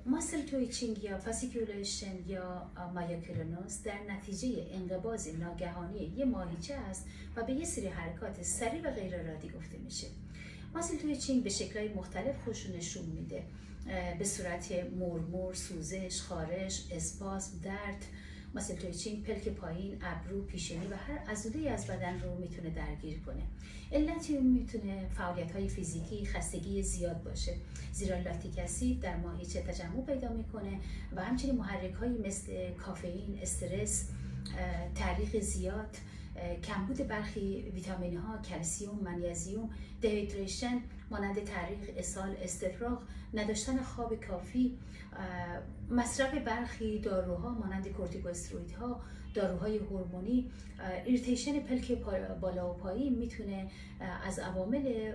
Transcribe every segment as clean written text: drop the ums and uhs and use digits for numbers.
ماسل تویچینگ یا فاسیکولیشن یا مایوکلونوس در نتیجه انقباض ناگهانی یه ماهیچه است و به یه سری حرکات سریع و غیر ارادی گفته میشه. ماسل تویچینگ به شکل‌های مختلف خودش نشون میده، به صورت مرمور، سوزش، خارش، اسپاسم، درد. ماسل تویچینگ پلک پایین، ابرو، پیشانی و هر عضله‌ای از بدن رو میتونه درگیر کنه. علتی میتونه فعالیت‌های فیزیکی، خستگی زیاد باشه، زیرا لاکتیک اسید در ماهیچه تجمع پیدا میکنه و همچنین محرک‌هایی مثل کافئین، استرس، تعریق زیاد، کمبود برخی ویتامین‌ها، کلسیم، منیزیم، دیهیدریشن مانند تعریق، اسهال، استفراغ، نداشتن خواب کافی، مصرف برخی داروها مانند کورتیکوستروئیدها، داروهای هورمونی، ایریتیشن پلک بالا و پایین میتونه از عوامل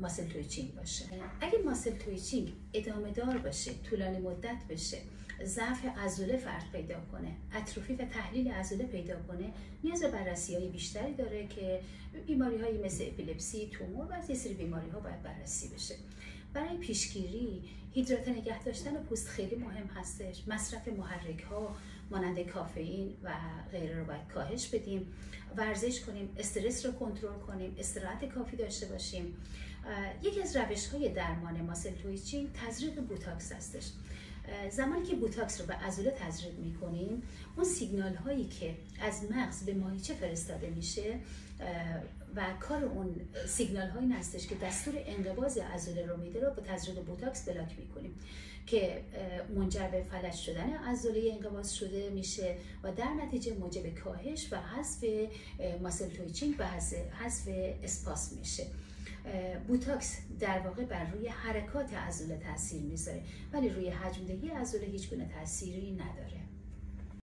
ماسل تویچینگ باشه. اگه ماسل تویچینگ ادامه دار باشه، طولانی مدت بشه، ضعف عضله فرد پیدا کنه، اتروفی و تحلیل عضله پیدا کنه، نیاز به بررسی‌های بیشتری داره که بیماری‌هایی مثل اپیلپسی، تومور و یه سری بیماری‌ها باید بررسی بشه. برای پیشگیری هیدراته نگه داشتن پوست خیلی مهم هستش. مصرف محرک‌ها مانند کافئین و غیره رو باید کاهش بدیم، ورزش کنیم، استرس رو کنترل کنیم، استراحت کافی داشته باشیم. یکی از روش‌های درمان ماسل تویچینگ تزریق بوتاکس هستش. زمانی که بوتاکس رو به عضله تزریق میکنیم، اون سیگنال هایی که از مغز به ماهیچه فرستاده میشه و کار اون سیگنال هایی هستش که دستور انقباض عضله رو میده، رو با تزریق بوتاکس بلاک میکنیم که منجر به فلج شدن عضله انقباض شده میشه و در نتیجه موجب کاهش و حذف ماسل تویچینگ و حذف اسپاسم میشه. بوتاکس در واقع بر روی حرکات عضله تاثیر میذاره ولی روی حجم دهی عضله هیچ گونه تأثیری نداره.